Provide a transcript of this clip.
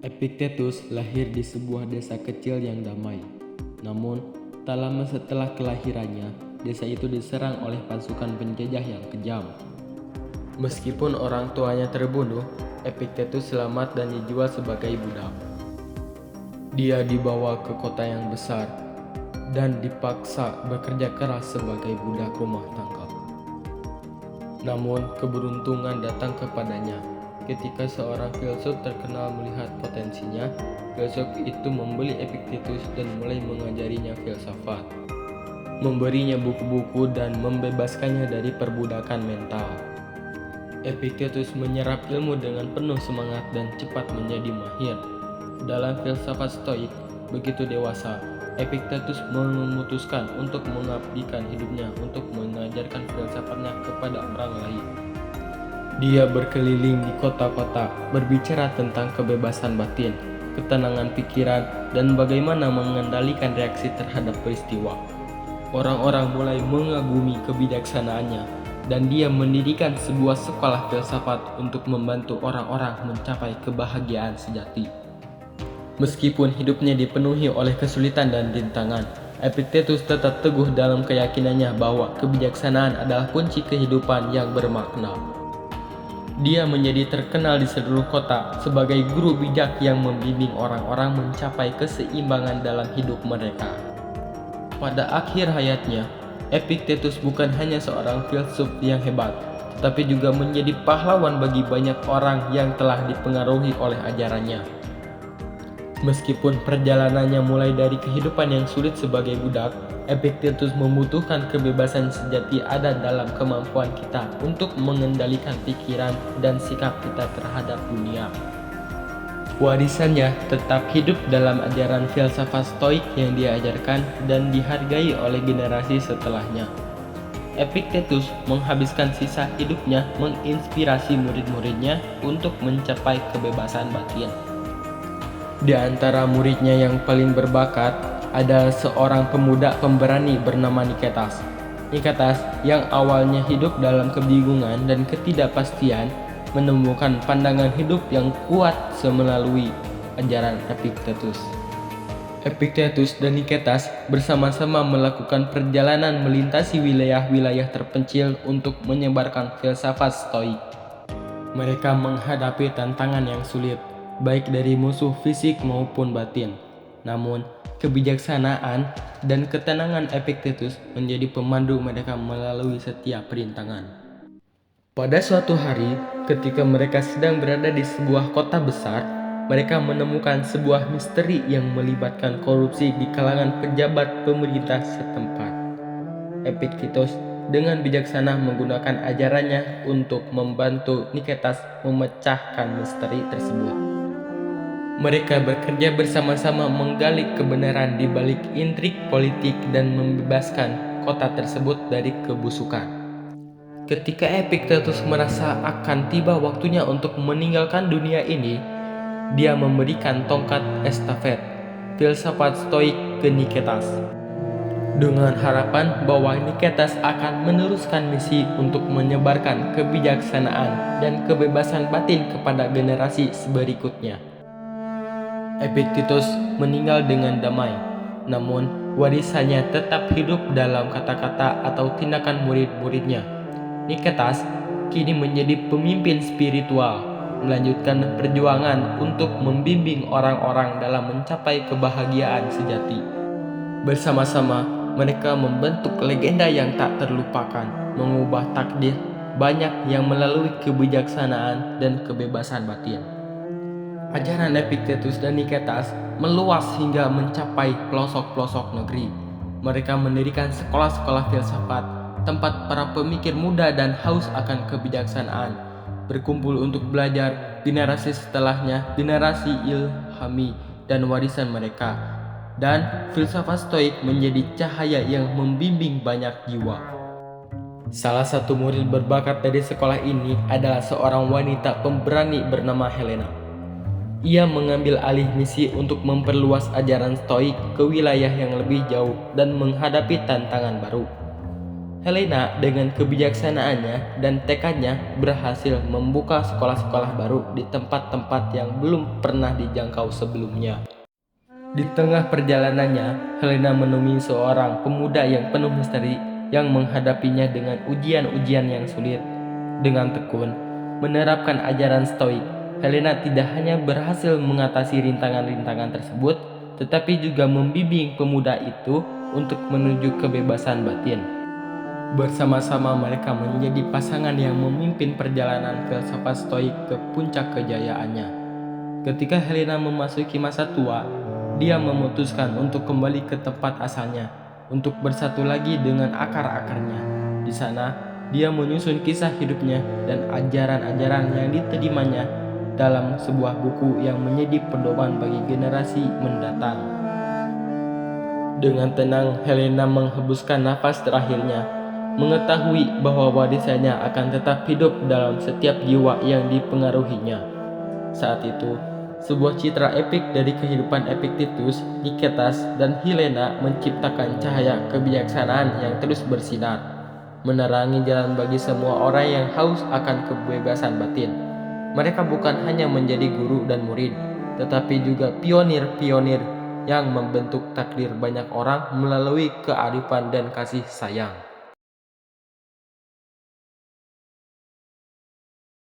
Epictetus lahir di sebuah desa kecil yang damai. Namun, tak lama setelah kelahirannya, desa itu diserang oleh pasukan penjajah yang kejam. Meskipun orang tuanya terbunuh, Epictetus selamat dan dijual sebagai budak. Dia dibawa ke kota yang besar dan dipaksa bekerja keras sebagai budak rumah tangga. Namun, keberuntungan datang kepadanya. Ketika seorang filsuf terkenal melihat potensinya, filsuf itu membeli Epictetus dan mulai mengajarinya filsafat, memberinya buku-buku dan membebaskannya dari perbudakan mental. Epictetus menyerap ilmu dengan penuh semangat dan cepat menjadi mahir. Dalam filsafat Stoik, begitu dewasa, Epictetus memutuskan untuk mengabdikan hidupnya untuk mengajarkan filsafatnya kepada orang lain. Dia berkeliling di kota-kota, berbicara tentang kebebasan batin, ketenangan pikiran, dan bagaimana mengendalikan reaksi terhadap peristiwa. Orang-orang mulai mengagumi kebijaksanaannya, dan dia mendirikan sebuah sekolah filsafat untuk membantu orang-orang mencapai kebahagiaan sejati. Meskipun hidupnya dipenuhi oleh kesulitan dan rintangan, Epictetus tetap teguh dalam keyakinannya bahwa kebijaksanaan adalah kunci kehidupan yang bermakna. Dia menjadi terkenal di seluruh kota sebagai guru bijak yang membimbing orang-orang mencapai keseimbangan dalam hidup mereka. Pada akhir hayatnya, Epictetus bukan hanya seorang filsuf yang hebat, tetapi juga menjadi pahlawan bagi banyak orang yang telah dipengaruhi oleh ajarannya. Meskipun perjalanannya mulai dari kehidupan yang sulit sebagai budak, Epictetus membutuhkan kebebasan sejati ada dalam kemampuan kita untuk mengendalikan pikiran dan sikap kita terhadap dunia. Warisannya tetap hidup dalam ajaran filsafat Stoik yang diajarkan dan dihargai oleh generasi setelahnya. Epictetus menghabiskan sisa hidupnya menginspirasi murid-muridnya untuk mencapai kebebasan batin. Di antara muridnya yang paling berbakat ada seorang pemuda pemberani bernama Niketas. Niketas yang awalnya hidup dalam kebingungan dan ketidakpastian menemukan pandangan hidup yang kuat melalui ajaran Epictetus. Epictetus dan Niketas bersama-sama melakukan perjalanan melintasi wilayah-wilayah terpencil untuk menyebarkan filsafat Stoik. Mereka menghadapi tantangan yang sulit, baik dari musuh fisik maupun batin. Namun, kebijaksanaan dan ketenangan Epictetus menjadi pemandu mereka melalui setiap rintangan. Pada suatu hari, ketika mereka sedang berada di sebuah kota besar, mereka menemukan sebuah misteri yang melibatkan korupsi di kalangan pejabat pemerintah setempat. Epictetus dengan bijaksana menggunakan ajarannya untuk membantu Niketas memecahkan misteri tersebut. Mereka bekerja bersama-sama menggali kebenaran di balik intrik politik dan membebaskan kota tersebut dari kebusukan. Ketika Epictetus merasa akan tiba waktunya untuk meninggalkan dunia ini, dia memberikan tongkat estafet filsafat Stoik ke Niketas, dengan harapan bahwa Niketas akan meneruskan misi untuk menyebarkan kebijaksanaan dan kebebasan batin kepada generasi berikutnya. Epictetus meninggal dengan damai, namun warisannya tetap hidup dalam kata-kata atau tindakan murid-muridnya. Niketas kini menjadi pemimpin spiritual, melanjutkan perjuangan untuk membimbing orang-orang dalam mencapai kebahagiaan sejati. Bersama-sama, mereka membentuk legenda yang tak terlupakan, mengubah takdir banyak yang melalui kebijaksanaan dan kebebasan batin. Ajaran Epictetus dan Niketas meluas hingga mencapai pelosok-pelosok negeri. Mereka mendirikan sekolah-sekolah filsafat, tempat para pemikir muda dan haus akan kebijaksanaan berkumpul untuk belajar. Generasi setelahnya, generasi ilhami dan warisan mereka. Dan filsafat Stoik menjadi cahaya yang membimbing banyak jiwa. Salah satu murid berbakat dari sekolah ini adalah seorang wanita pemberani bernama Helena. Ia mengambil alih misi untuk memperluas ajaran Stoik ke wilayah yang lebih jauh dan menghadapi tantangan baru. Helena dengan kebijaksanaannya dan tekadnya berhasil membuka sekolah-sekolah baru di tempat-tempat yang belum pernah dijangkau sebelumnya. Di tengah perjalanannya, Helena menemui seorang pemuda yang penuh misteri yang menghadapinya dengan ujian-ujian yang sulit. Dengan tekun menerapkan ajaran Stoik, Helena tidak hanya berhasil mengatasi rintangan-rintangan tersebut, tetapi juga membimbing pemuda itu untuk menuju kebebasan batin. Bersama-sama mereka menjadi pasangan yang memimpin perjalanan filsafat Stoik ke puncak kejayaannya. Ketika Helena memasuki masa tua, dia memutuskan untuk kembali ke tempat asalnya, untuk bersatu lagi dengan akar-akarnya. Di sana, dia menyusun kisah hidupnya dan ajaran-ajaran yang diterimanya dalam sebuah buku yang menjadi pedoman bagi generasi mendatang. Dengan tenang, Helena menghembuskan nafas terakhirnya, mengetahui bahwa warisannya akan tetap hidup dalam setiap jiwa yang dipengaruhinya. Saat itu, sebuah citra epik dari kehidupan Epictetus, Niketas, dan Helena menciptakan cahaya kebijaksanaan yang terus bersinar, menerangi jalan bagi semua orang yang haus akan kebebasan batin. Mereka bukan hanya menjadi guru dan murid, tetapi juga pionir-pionir yang membentuk takdir banyak orang melalui kearifan dan kasih sayang.